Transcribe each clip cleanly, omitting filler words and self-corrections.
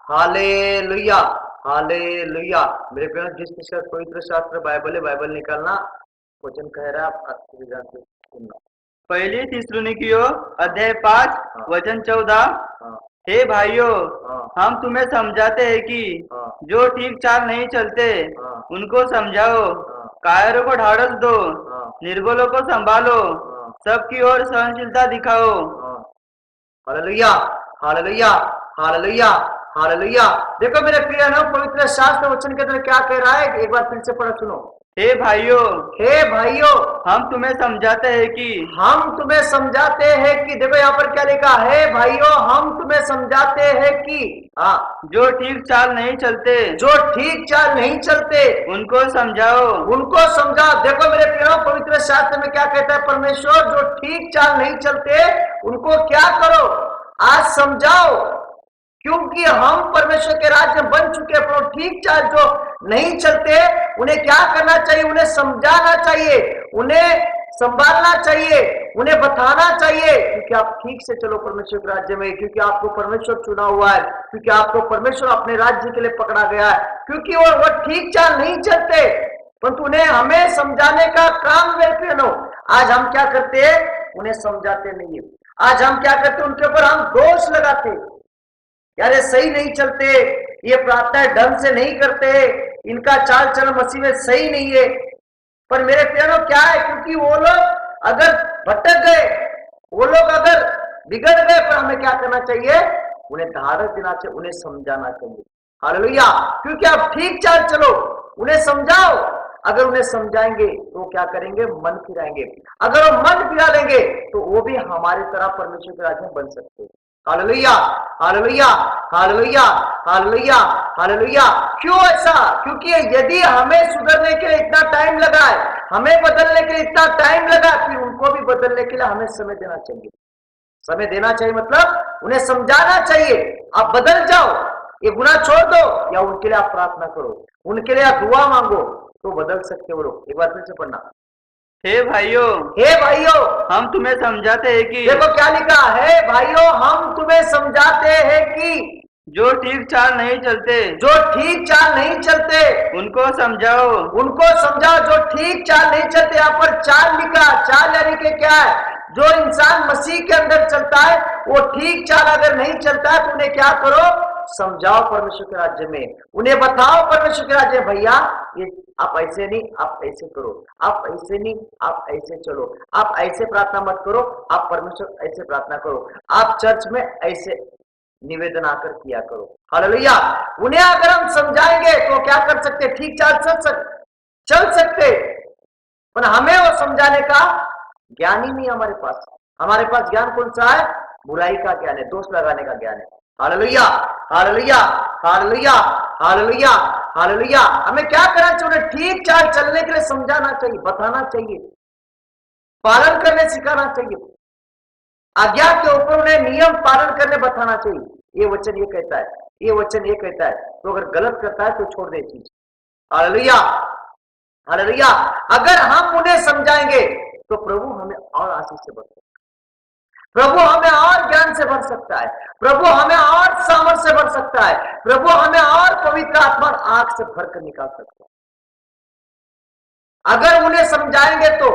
Hallelujah, hallelujah. मेरे प्यारे, जिस विषय पवित्र शास्त्र बाइबल है, बाइबल निकालना। वचन कह रहा है, आप अच्छी ध्यान से सुनना। पहली थिस्सलुनीकियों अध्याय 5 हाँ। वचन 14। हाँ। हे भाइयों, हाँ। हम तुम्हें समझाते हैं कि हाँ। जो ठीक चाल नहीं चलते हाँ। उनको समझाओ, हाँ। कायरों को ढाढ़स दो, हाँ। निर्बलों को संभालो, हाँ। सबकी ओर सहनशीलता दिखाओ। हाँ। Hallelujah, hallelujah, hallelujah, hallelujah. देखो मेरे प्रिय ना, पवित्र शास्त्र वचन के अंदर क्या कह रहा है, एक बार फिर से पढ़ा सुनो। हे भाइयों, हे भाइयों, हम तुम्हें समझाते हैं कि हम तुम्हें समझाते हैं कि, देखो यहाँ पर क्या लिखा है, भाइयों हम तुम्हें समझाते हैं कि, हाँ, जो ठीक चाल नहीं चलते जो ठीक चाल नहीं चलते उनको समझाओ, उनको समझाओ। देखो मेरे प्रियो, पवित्र शास्त्र में क्या कहता है परमेश्वर, जो ठीक चाल नहीं चलते उनको क्या करो, आज समझाओ। क्योंकि हम परमेश्वर के राज्य में बन चुके, अपना ठीक चाल जो नहीं चलते उन्हें क्या करना चाहिए, उन्हें समझाना चाहिए, उन्हें संभालना चाहिए, उन्हें बताना चाहिए, क्योंकि आप ठीक से चलो परमेश्वर के राज्य में, क्योंकि आपको परमेश्वर चुना हुआ है, क्योंकि आपको परमेश्वर अपने राज्य के लिए पकड़ा गया है, क्योंकि वो ठीक चाल नहीं चलते, परंतु उन्हें हमें समझाने का काम करते हो। आज हम क्या करते हैं, उन्हें समझाते नहीं है। आज हम क्या करते, उनके ऊपर हम दोष लगाते, यार ये सही नहीं चलते, ये प्रार्थना ढंग से नहीं करते, इनका चाल चलन मसीह में सही नहीं है। पर मेरे प्यारों क्या है, क्योंकि वो लोग अगर भटक गए, वो लोग अगर बिगड़ गए, पर हमें क्या करना चाहिए, उन्हें ढाढ़स देना चाहिए, उन्हें समझाना चाहिए। हालेलुया। क्योंकि आप ठीक चाल चलो, उन्हें समझाओ। अगर उन्हें समझाएंगे तो क्या करेंगे, मन फिराएंगे। अगर वो मन फिरा लेंगे तो वो भी हमारी तरह परमेश्वर के राज्य में बन सकते हैं। Hallelujah, hallelujah, hallelujah, hallelujah, hallelujah. क्यों ऐसा, क्योंकि यदि हमें सुधरने के लिए इतना टाइम लगा है, हमें बदलने के लिए इतना टाइम लगा, फिर उनको भी बदलने के लिए हमें समय देना चाहिए। समय देना चाहिए मतलब उन्हें समझाना चाहिए, आप बदल जाओ, ये गुनाह छोड़ दो, या उनके लिए आप प्रार्थना करो, उनके लिए आप दुआ मांगो, तो बदल सकते हो लोग। एक बार फिर से पढ़ना। हे भाइयों, हे भाइयों, हम तुम्हें समझाते हैं कि देखो क्या लिखा है, भाइयों हम तुम्हें समझाते हैं कि जो ठीक चाल नहीं चलते जो ठीक चाल नहीं चलते उनको समझाओ, उनको समझाओ। जो ठीक चाल नहीं चलते, यहाँ पर चाल लिखा, चाल यानी कि क्या है, जो इंसान मसीह के अंदर चलता है वो ठीक चाल अगर नहीं चलता है तो उन्हें क्या करो, समझाओ परमेश्वर के राज्य में, उन्हें बताओ परमेश्वर के राज्य में, भैया ये आप ऐसे नहीं, आप ऐसे करो, आप ऐसे नहीं, आप ऐसे चलो, आप ऐसे प्रार्थना मत करो, आप परमेश्वर ऐसे प्रार्थना करो, आप चर्च में ऐसे निवेदन आकर किया करो। हालेलुया। उन्हें अगर हम समझाएंगे तो क्या कर सकते, ठीक चाल चल सकते, पर हमें वो समझाने का ज्ञान ही नहीं हमारे पास। हमारे पास ज्ञान कौन सा है, बुराई का ज्ञान है, दोष लगाने का ज्ञान है। Hallelujah, hallelujah, hallelujah, hallelujah, hallelujah. हमें क्या करना चाहिए, उन्हें ठीक चाल चलने के लिए समझाना चाहिए, बताना चाहिए, पालन करने सिखाना चाहिए, आज्ञा के ऊपर उन्हें नियम पालन करने बताना चाहिए। ये वचन ये कहता है, ये वचन ये कहता है, तो अगर गलत करता है तो छोड़ दे चीज। Hallelujah, hallelujah. अगर हम उन्हें समझाएंगे तो प्रभु हमें और आशीष से भर सकता है, प्रभु हमें और ज्ञान से भर सकता है, प्रभु हमें और सामर्थ से भर सकता है, प्रभु हमें और पवित्र आत्मा आंख से भरकर निकाल सकता है। अगर उन्हें समझाएंगे तो,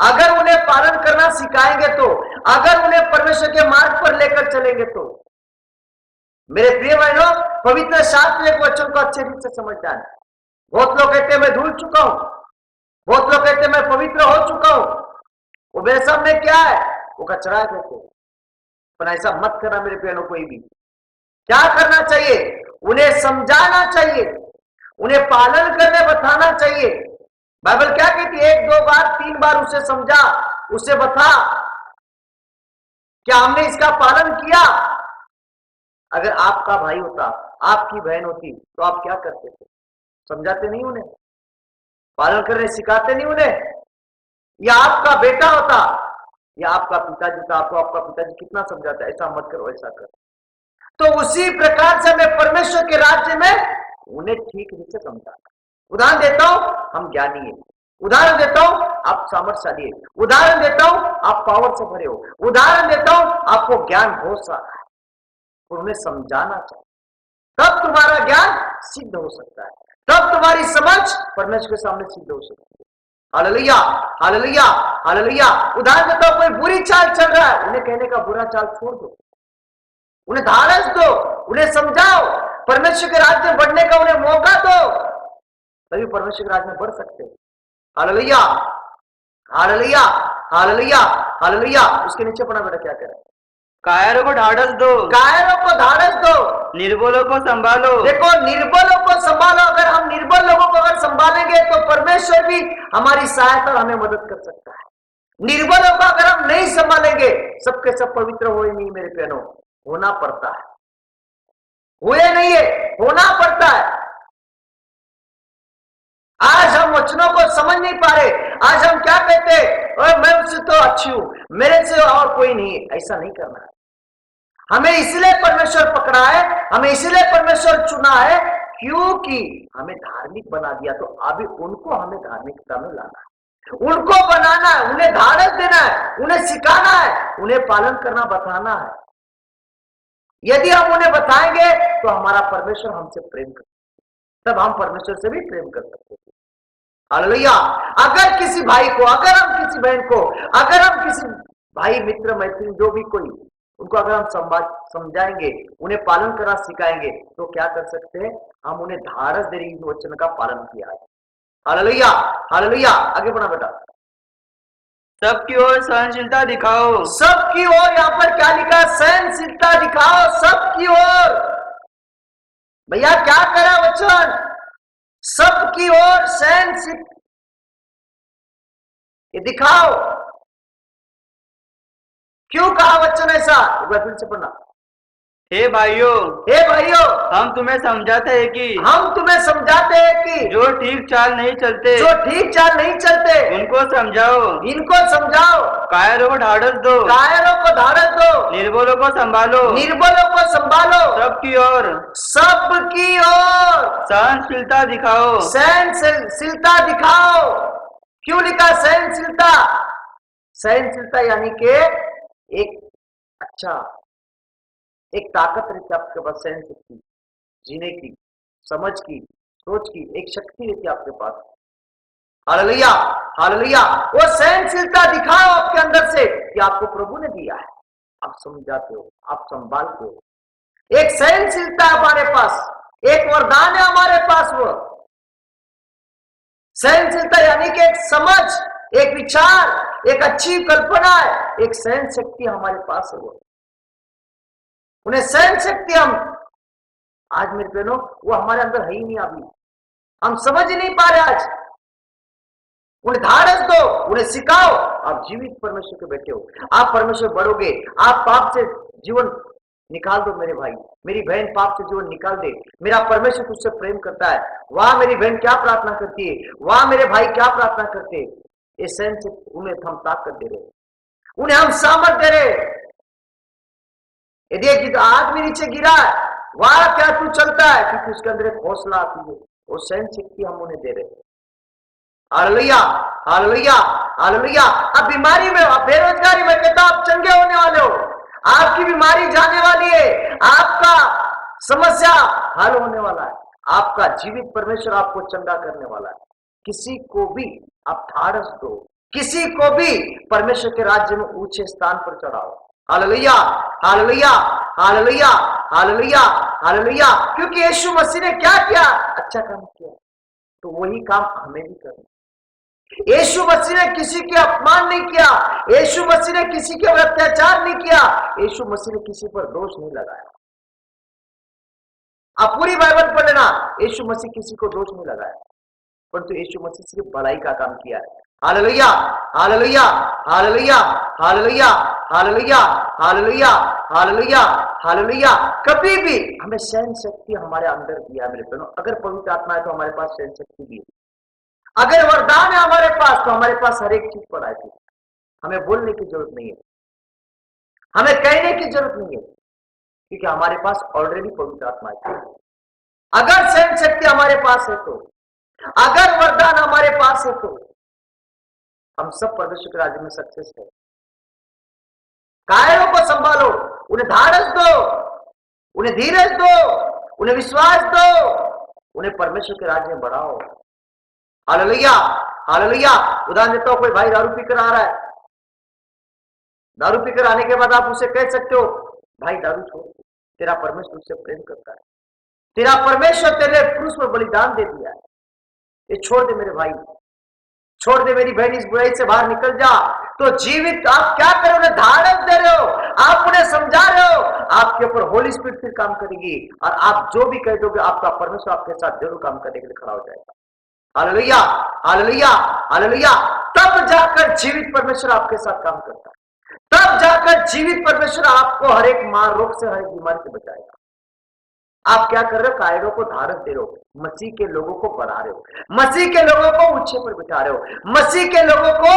अगर उन्हें पालन करना सिखाएंगे तो, अगर उन्हें परमेश्वर के मार्ग पर लेकर चलेंगे तो। मेरे प्रिय बहनों, पवित्र शास्त्र एक वचन को अच्छे रूप से समझना है। बहुत लोग कहते हैं मैं धुल चुका हूं, बहुत लोग कहते हैं मैं पवित्र हो चुका हूं, वो मेरे सामने क्या है, वो कचरा है कहते। पर ऐसा मत करना मेरे प्रिय, कोई भी क्या करना चाहिए, उन्हें समझाना चाहिए, उन्हें पालन करने बताना चाहिए। बाइबल क्या कहती है, 1 2 बार 3 बार उसे समझा, उसे बता, क्या हमने इसका पालन किया। अगर आपका भाई होता, आपकी बहन होती, तो आप क्या करते थे, समझाते नहीं उन्हें, पालन करने सिखाते नहीं उन्हें। या आपका बेटा होता या आपका पिताजी था, आपको आपका पिताजी कितना समझाता है, ऐसा मत करो, ऐसा करो। तो उसी प्रकार से हमें परमेश्वर के राज्य में उन्हें ठीक रूप से समझाता। उदाहरण देता हूं, हम ज्ञानी है, उदाहरण देता हूं आप सामर्थ्यशाली है, उदाहरण देता हूं आप पावर से भरे हो, उदाहरण देता हूं आपको ज्ञान बहुत सारा है, और उन्हें समझाना चाहिए, तब तुम्हारा ज्ञान सिद्ध हो सकता है, तब तुम्हारी समझ परमेश्वर के सामने सिद्ध हो सकती है। Hallelujah, hallelujah, hallelujah. उदाहरण देता हूं, कोई बुरी चाल चल रहा है, उन्हें कहने का बुरा चाल छोड़ दो, उन्हें धारस दो, उन्हें समझाओ, परमेश्वर के राज्य में बढ़ने का उन्हें मौका दो, तभी परमेश्वर के राज्य में बढ़ सकते हैं। Hallelujah, hallelujah, hallelujah, hallelujah. उसके नीचे पढ़ा बेटा, क्या कह रहा है? कायरों को ढाढ़स दो, कायरों को धारस दो, निर्बलों को संभालो। देखो, निर्बलों को संभालो। अगर हम निर्बल लोगों को अगर संभालेंगे तो परमेश्वर भी हमारी सहायता और हमें मदद कर सकता है। निर्बलों को अगर हम नहीं संभालेंगे, सबके सब पवित्र हुए नहीं मेरे बहनों, होना पड़ता है, हुए नहीं है, होना पड़ता है। आज हम वचनों को समझ नहीं पा रहे। आज हम क्या कहते हैं, और मैं उससे तो अच्छी हूं, मेरे से और कोई नहीं है। ऐसा नहीं करना है। हमें इसलिए परमेश्वर पकड़ा है, हमें इसलिए परमेश्वर चुना है क्योंकि हमें धार्मिक बना दिया। तो अभी उनको हमें धार्मिकता में लाना है, उनको बनाना है, उन्हें धारस देना है, उन्हें सिखाना है, उन्हें पालन करना बताना है। यदि हम उन्हें बताएंगे तो हमारा परमेश्वर हमसे प्रेम कर, तब हम परमेश्वर से भी प्रेम कर सकते हैं। हालेलुया। अगर किसी भाई को, अगर हम किसी बहन को, अगर हम किसी भाई मित्र मैत्री जो भी कोई, उनको अगर हम समझाएंगे, उन्हें पालन करना सिखाएंगे, तो क्या कर सकते हैं? हम उन्हें धारस दे रही वचन का पालन किया है। Hallelujah, hallelujah. आगे बढ़ा बेटा। सबकी ओर सहनशीलता दिखाओ। सबकी ओर, यहां पर क्या लिखा? सहनशीलता दिखाओ, सबकी ओर। भैया क्या करा वचन? सबकी ओर सहनशील ये दिखाओ। क्यों कहा वचन ऐसा? एक बार फिर से पढ़ना। हे भाइयों, हे भाइयों, हम तुम्हें समझाते हैं कि हम तुम्हें समझाते हैं कि जो ठीक चाल नहीं चलते, जो ठीक चाल नहीं चलते, उनको समझाओ, इनको समझाओ। कायरों को ढाढ़स दो, कायरों को धारस दो, निर्बलों को संभालो, निर्बलों को संभालो, सबकी ओर सबकी ओर सहनशीलता दिखाओ। सहनशीलता दिखाओ। क्यों लिखा सहनशीलता? सहनशीलता यानी कि एक अच्छा, एक ताकत रहती है आपके पास, सहन शक्ति, जीने की, समझ की, सोच की एक शक्ति रहती है आपके पास। Hallelujah, hallelujah. वो सहनशीलता दिखाओ आपके अंदर से कि आपको प्रभु ने दिया है, आप समझाते हो, आप संभालते हो। एक सहनशीलता हमारे पास, एक वरदान है हमारे पास। वो सहनशीलता यानी कि एक समझ, एक विचार, एक अच्छी कल्पना है, एक सहन शक्ति हमारे पास है। वो उन्हें सहन शक्ति हम आज मेरे बहनों वो हमारे अंदर है ही नहीं। अभी हम समझ ही नहीं पा रहे। आज उन्हें धारस दो, उन्हें सिखाओ। आप जीवित परमेश्वर के बेटे हो, आप परमेश्वर बढ़ोगे। आप पाप से जीवन निकाल दो मेरे भाई, मेरी बहन, पाप से जीवन निकाल दे। मेरा परमेश्वर तुझसे प्रेम करता है। वाह मेरी बहन क्या प्रार्थना करती है, वाह मेरे भाई क्या प्रार्थना करते हैं। ये सहन से उन्हें हम ताकत दे रहे, उन्हें हम सामर्थ दे रहे। यदि आदमी नीचे गिरा है, वाह क्या तू चलता है, क्योंकि उसके अंदर एक हौसला आती है, वो सहन शक्ति हम उन्हें दे रहे। Hallelujah, hallelujah, hallelujah. अब बीमारी में, अब बेरोजगारी में कहता आप चंगे होने वाले हो, आपकी बीमारी जाने वाली है, आपका समस्या हल होने वाला है, आपका जीवित परमेश्वर आपको चंगा करने वाला है। किसी को भी आप धारस दो, किसी को भी परमेश्वर के राज्य में ऊंचे स्थान पर चढ़ाओ। Hallelujah, hallelujah, hallelujah, hallelujah, hallelujah. क्योंकि यीशु मसीह ने क्या किया? अच्छा काम किया, तो वही काम हमें भी करना। यीशु मसीह ने किसी के अपमान नहीं किया, यीशु मसीह ने किसी के अत्याचार नहीं किया, यीशु मसीह ने किसी पर दोष नहीं लगाया। आप पूरी बाइबल पढ़ लेना, यीशु मसीह किसी को दोष नहीं लगाया, परंतु यीशु मसीह सिर्फ भलाई का काम किया है। Hallelujah, hallelujah, hallelujah, hallelujah, hallelujah, hallelujah, hallelujah, hallelujah. कभी भी हमें सहन शक्ति हमारे अंदर दिया मेरे बहनों। अगर पवित्र आत्मा है तो हमारे पास सहन शक्ति भी है। अगर वरदान है हमारे पास तो हमारे पास हर एक चीज पड़ा है। हमें बोलने की जरूरत नहीं है, हमें कहने की जरूरत नहीं है, क्योंकि हमारे पास ऑलरेडी पवित्र आत्मा है। अगर सहन शक्ति हमारे पास है तो, अगर वरदान हमारे पास है तो हम सब परमेश्वर के राज्य में सक्सेस है। कायरों को संभालो, उन्हें धारस दो, उन्हें धीरज दो, उन्हें विश्वास दो, उन्हें परमेश्वर के राज्य में बढ़ाओ। Hallelujah, hallelujah. उदाहरण देता हूं, कोई भाई दारू पीकर आ रहा है, दारू पीकर आने के बाद आप उसे कह सकते हो, भाई दारू छोड़, तेरा परमेश्वर उससे प्रेम करता है, तेरा परमेश्वर तेरे क्रूस पर बलिदान दे दिया है, ये छोड़ दे मेरे भाई, छोड़ दे मेरी बहन, इस बुराई से बाहर निकल जा। तो जीवित आप क्या करो, उन्हें धारक दे रहे हो, आप उन्हें समझा रहे हो, आपके ऊपर होली स्पिरिट फिर काम करेगी और आप जो भी कह दोगे आपका परमेश्वर आपके साथ जरूर काम करने के लिए खड़ा हो जाएगा। Hallelujah, hallelujah, hallelujah. तब जाकर जीवित परमेश्वर आपके साथ काम करता है, तब जाकर जीवित परमेश्वर आपको हर एक मार रोग से, हर एक बीमारी से बचाएगा। आप क्या कर रहे हो, कायरों को धारक दे रहे हो, मसीह के लोगों को बढ़ा रहे हो, मसीह के लोगों को ऊंचे पर बिठा रहे हो, मसीह के लोगों को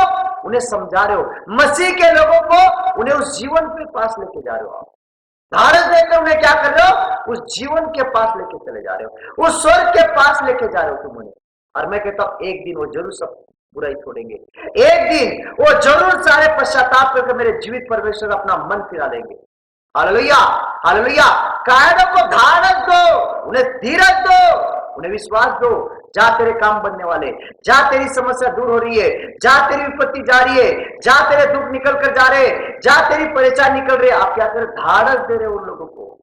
उन्हें समझा रहे हो, मसीह के लोगों को उन्हें उस जीवन के पास लेके जा रहे हो। आप धारक देकर उन्हें क्या कर रहे हो, उस जीवन के पास लेके चले जा रहे हो, उस स्वर्ग के पास लेके जा रहे हो तुम उन्हें। और मैं कहता हूं एक दिन वो जरूर सब बुराई छोड़ेंगे, एक दिन वो जरूर सारे पश्चाताप करके मेरे जीवित परमेश्वर अपना मन फिरा लेंगे। Hallelujah, hallelujah. कायरों को धारक दो, उन्हें धीरज दो, उन्हें विश्वास दो, जा तेरे काम बनने वाले, जा तेरी समस्या दूर हो रही है, जा तेरी विपत्ति जा रही है, जा तेरे दुख निकल कर जा रहे, जा तेरी परेशानी निकल रही है। आप क्या कर रहे, धारक दे रहे हो उन लोगों को,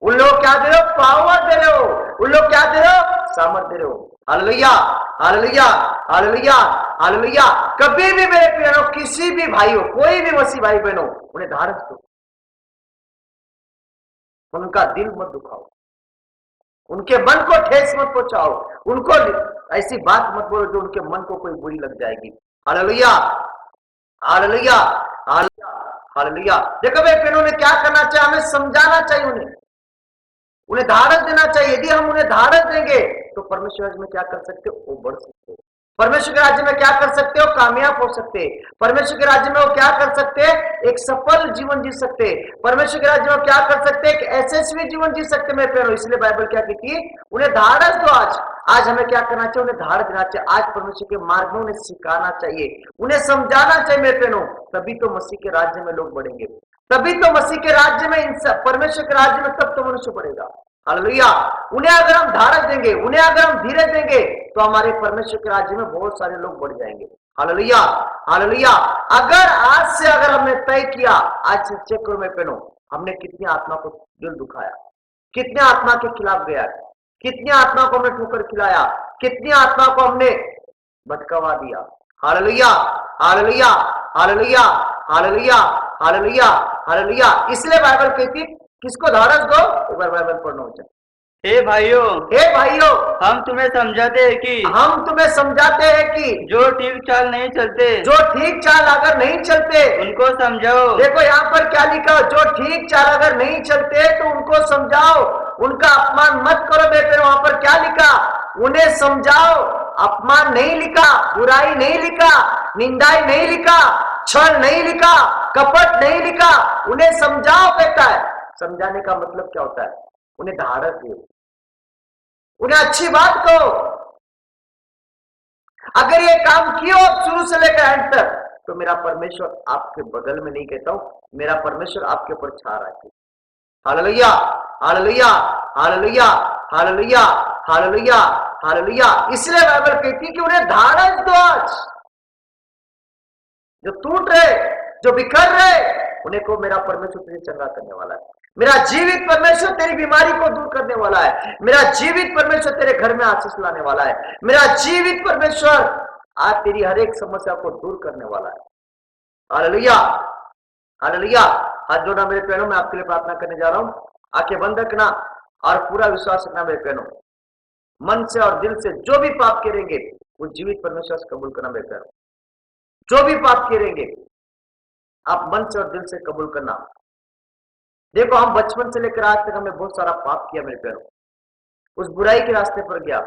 उन लोग क्या दे रहे हो, पावर दे रहे हो, उन लोग क्या दे रहे हो, सामर्थ दे रहे हो। Hallelujah, hallelujah, hallelujah, hallelujah. कभी भी मेरे प्यारों, किसी भी भाई हो, कोई भी मसीह भाई बहनों, उन्हें धारक दो, उनका दिल मत दुखाओ, उनके मन को ठेस मत पहुंचाओ, उनको ऐसी बात मत बोलो जो उनके मन को कोई बुरी लग जाएगी। Hallelujah, hallelujah, hallelujah, hallelujah. देखो भाई बहनों ने क्या करना चाहिए, हमें समझाना चाहिए, उन्हें धारक देना चाहिए। यदि हम उन्हें धारक देंगे तो परमेश्वर राज्य में क्या कर सकते हो, वो बढ़ सकते हो। परमेश्वर के राज्य में क्या कर सकते हो, कामयाब हो सकते हैं। परमेश्वर के राज्य में वो क्या कर सकते हैं, एक सफल जीवन जी सकते हैं। परमेश्वर के राज्य में क्या कर सकते हैं, एक यशस्वी जीवन जी सकते हैं मेरे प्यारों। इसलिए बाइबल क्या कहती है, उन्हें धारक दो। आज हमें क्या करना चाहिए, उन्हें धारक देना चाहिए। आज परमेश्वर के मार्ग में उन्हें सिखाना चाहिए, उन्हें समझाना चाहिए मेरे प्यारों। तभी तो मसीह के राज्य में लोग बढ़ेंगे, तभी तो मसीह के राज्य में, परमेश्वर के राज्य में तब तो मनुष्य बढ़ेगा। हालेलुया। उन्हें अगर हम धारक देंगे, उन्हें अगर हम धीरज देंगे तो हमारे परमेश्वर के राज्य में बहुत सारे लोग बढ़ जाएंगे। Hallelujah, hallelujah. अगर आज से अगर हमने तय किया, आज से चेक करो मैं पहनो, हमने कितनी आत्मा को दिल दुखाया, कितने आत्मा के खिलाफ गया, कितनी आत्मा को हमने ठोकर खिलाया, कितनी आत्मा को हमने भटकावा दिया। Hallelujah, hallelujah, hallelujah, hallelujah, hallelujah, hallelujah. इसलिए बाइबल कहती है किसको धारक दो, एक बार बाइबल पढ़ना हो जाए। हे भाइयों, हे भाइयों, हम तुम्हें समझाते हैं कि हम तुम्हें समझाते हैं कि जो ठीक चाल नहीं चलते, जो ठीक चाल अगर नहीं चलते उनको समझाओ। देखो यहाँ पर क्या लिखा, जो ठीक चाल अगर नहीं चलते तो उनको समझाओ, उनका अपमान मत करो। बेटे वहां पर क्या लिखा, उन्हें समझाओ। अपमान नहीं लिखा, बुराई नहीं लिखा, निंदाई नहीं लिखा, छल नहीं लिखा, कपट नहीं लिखा, उन्हें समझाओ कहता है। समझाने का मतलब क्या होता है, उन्हें धारक दो, उन्हें अच्छी बात कहो। अगर ये काम किया शुरू से लेकर एंड तक, तो मेरा परमेश्वर आपके बगल में नहीं कहता हूं, मेरा परमेश्वर आपके ऊपर छा रहा है। Hallelujah, hallelujah, hallelujah, hallelujah, hallelujah, hallelujah. इसलिए बाइबल कहती है कि उन्हें धारक दो। आज जो टूट रहे, जो बिखर रहे, उन्हें को मेरा परमेश्वर तुझे चंगा करने वाला है, मेरा जीवित परमेश्वर तेरी बीमारी को दूर करने वाला है, मेरा जीवित परमेश्वर तेरे घर में आशीष लाने वाला है, मेरा जीवित परमेश्वर आज तेरी हर एक समस्या को दूर करने वाला है। Hallelujah, hallelujah. हाथ जोड़ना मेरे बहनों, मैं आपके लिए प्रार्थना करने जा रहा हूं। आंखें बंद रखना और पूरा विश्वास रखना मेरे बहनों, मन से और दिल से जो भी पाप करेंगे वो जीवित परमेश्वर से कबूल करना मेरे बहनों। जो भी पाप करेंगे आप मन से और दिल से कबूल करना। देखो हम बचपन से लेकर आज तक हमने बहुत सारा पाप किया मेरे प्यारों, उस बुराई के रास्ते पर गया,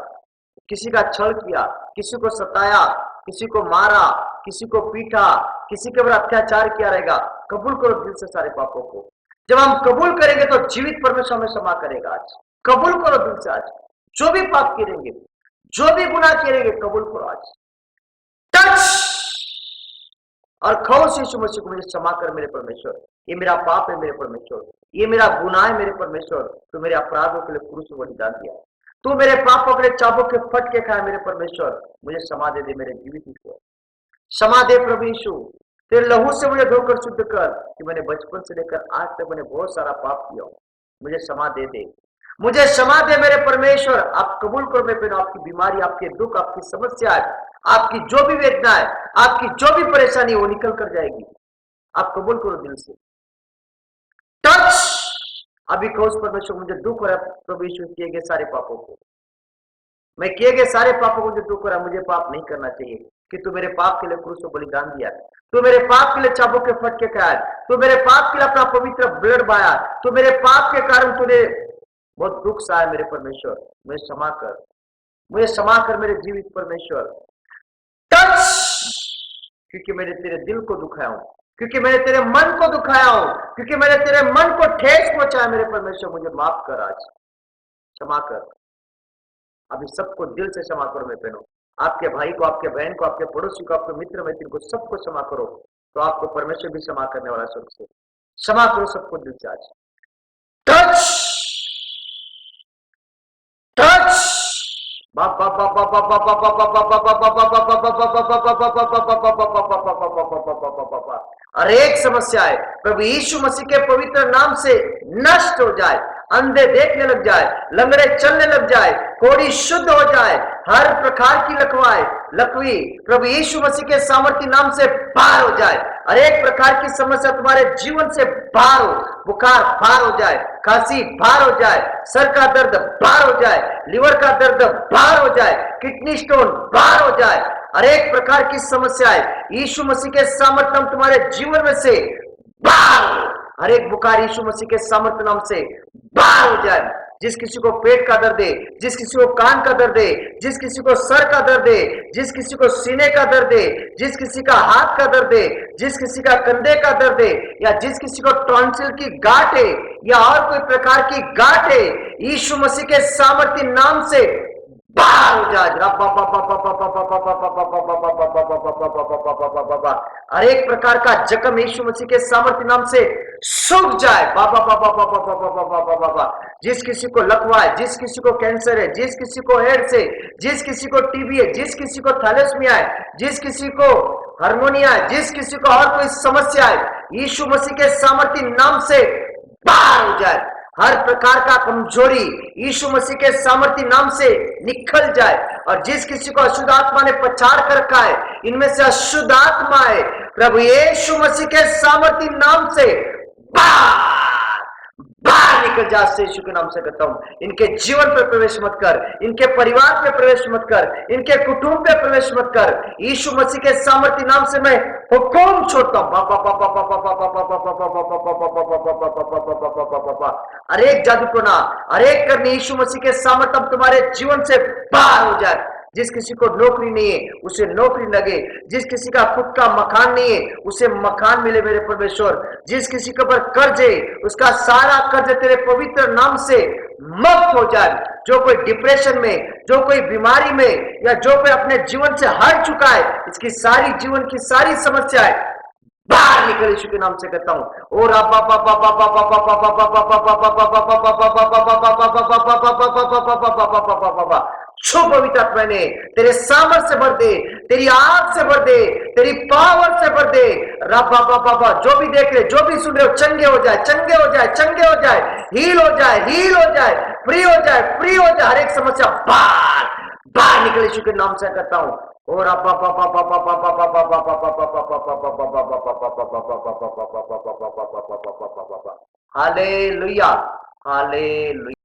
किसी का छल किया, किसी को सताया, किसी को मारा, किसी को पीटा, किसी के ऊपर अत्याचार किया रहेगा। कबूल करो दिल से सारे पापों को। जब हम कबूल करेंगे तो जीवित परमेश्वर हमें क्षमा करेगा। आज कबूल करो दिल से, आज जो भी पाप करेंगे, जो भी गुनाह करेंगे कबूल करो। आज टच और खो उस यीशु मसीह को, मुझे क्षमा कर मेरे परमेश्वर, ये मेरा पाप है मेरे परमेश्वर, ये मेरा गुनाह है मेरे परमेश्वर, तू मेरे अपराधों के लिए क्रूस पर बलिदान दिया, तू मेरे पापों के लिए चाबुक के फटके खाए मेरे परमेश्वर, मुझे क्षमा दे दे मेरे जीवित ईश्वर, क्षमा दे प्रभु यीशु, तेरे लहू से मुझे धोकर शुद्ध कर कि मैंने बचपन से लेकर आज तक मैंने बहुत सारा पाप किया, मुझे क्षमा दे दे, मुझे क्षमा दे मेरे परमेश्वर। आप कबूल करो मेरे पिता, आपकी बीमारी, आपके दुख, आपकी समस्या, आपकी जो भी वेदना है, आपकी जो भी परेशानी वो निकल कर जाएगी। आप कबूल करो दिल से। टच अभी कहो परमेश्वर, मुझे दुख हो रहा है प्रभु यीशु किए गए सारे पापों को, मैं किए गए सारे पापों को मुझे दुख हो रहा है, मुझे पाप नहीं करना चाहिए कि तू मेरे पाप के लिए क्रूस पर बलिदान दिया, तू मेरे पाप के लिए चाबुक के फटके खाया, तू मेरे पाप के लिए अपना पवित्र ब्लड बहाया, तू मेरे पाप के कारण तूने बहुत दुख सहा मेरे परमेश्वर, मुझे क्षमा कर, मुझे क्षमा कर मेरे जीवित परमेश्वर। टच क्योंकि मैंने तेरे दिल को दुखाया हूं, क्योंकि मैंने तेरे मन को दुखाया हूं, क्योंकि मैंने तेरे मन को ठेस पहुंचाया मेरे परमेश्वर, मुझे माफ कर, आज क्षमा कर। अभी सबको दिल से क्षमा करो मेरे बहनों, आपके भाई को, आपके बहन को, आपके पड़ोसी को, आपके मित्र मित्र को, सबको क्षमा करो, तो आपको परमेश्वर भी क्षमा करने वाला स्वर्ग से। क्षमा करो सबको दिल से आज। टच टच हर एक समस्या है प्रभु यीशु मसीह के पवित्र नाम से नष्ट हो जाए, अंधे देखने लग जाए, लंगड़े चलने लग जाए, कोढ़ी शुद्ध हो जाए, हर प्रकार की लकवी प्रभु यीशु मसीह के सामर्थ्य नाम से बाहर हो जाए, हर एक प्रकार की समस्या तुम्हारे जीवन से बाहर हो, बुखार बाहर हो जाए, खांसी बाहर हो जाए, सर का दर्द बाहर हो जाए, लिवर का दर्द बाहर हो जाए, किडनी स्टोन बाहर हो जाए, हर एक प्रकार की समस्याएं यीशु मसीह के सामर्थ्य नाम तुम्हारे जीवन में से बाहर, हर एक बुखार यीशु मसीह के सामर्थ्य नाम से बाहर हो जाए। जिस किसी को पेट का दर्द है, जिस किसी को कान का दर्द है, जिस किसी को सर का दर्द है, जिस किसी को सीने का दर्द है, जिस किसी का हाथ का दर्द है, जिस किसी का कंधे का दर्द है, या जिस किसी को टॉन्सिल की गांठ है या और कोई प्रकार की गांठ है, यीशु मसीह के सामर्थ्य नाम से बाहर हो जाए। हर एक प्रकार का जख्म यीशु मसीह के सामर्थ्य नाम से सूख जाए। जिस किसी को लकवा है, जिस किसी को कैंसर है, जिस किसी को एड्स है, जिस किसी को टीबी है, जिस किसी को थैलेसीमिया है, जिस किसी को हार्मोनिया है, जिस किसी को और कोई समस्या है, यीशु मसीह के सामर्थ्य नाम से बाहर हो जाए। हर प्रकार का कमजोरी यीशु मसीह के सामर्थ्य नाम से निकल जाए। और जिस किसी को अशुद्ध आत्मा ने पछाड़ कर रखा है, इनमें से अशुद्ध आत्मा है, प्रभु यीशु मसीह के सामर्थ्य नाम से बाहर निकल जा। यीशु के नाम से कहता हूं, इनके जीवन पर प्रवेश मत कर, इनके परिवार पे प्रवेश मत कर, इनके कुटुंब पे प्रवेश मत कर। यीशु मसीह के सामर्थ्य नाम से मैं हुक्म छोड़ता हूं। हर एक जादू टोना, हर एक करनी यीशु मसीह के सामर्थ्य तुम्हारे जीवन से बाहर हो जाए। जिस किसी को नौकरी नहीं है उसे नौकरी लगे, जिस किसी का खुद का मकान नहीं है उसे मकान मिले मेरे परमेश्वर। जिस किसी के ऊपर कर्ज है उसका सारा कर्ज तेरे पवित्र नाम से मुक्त हो जाए। जो कोई डिप्रेशन में, जो कोई बीमारी में, या जो कोई अपने जीवन से हट चुका है, इसकी सारी जीवन की सारी समस्याएं बाहर निकल यीशु के नाम से कहता हूं। और छो पवित्र आत्मा ने तेरे सामर्थ से भर दे, तेरी आग से भर दे, तेरी पावर से भर दे। रबा जो भी देख रहे, जो भी सुन रहे हो, चंगे हो जाए, चंगे हो जाए, चंगे हो जाए, हील हो जाए, हील हो जाए, फ्री हो जाए, फ्री हो जाए। हर एक समस्या बाहर बाहर निकले यीशु के नाम से कहता हूं। और हालेलुया, हालेलुया।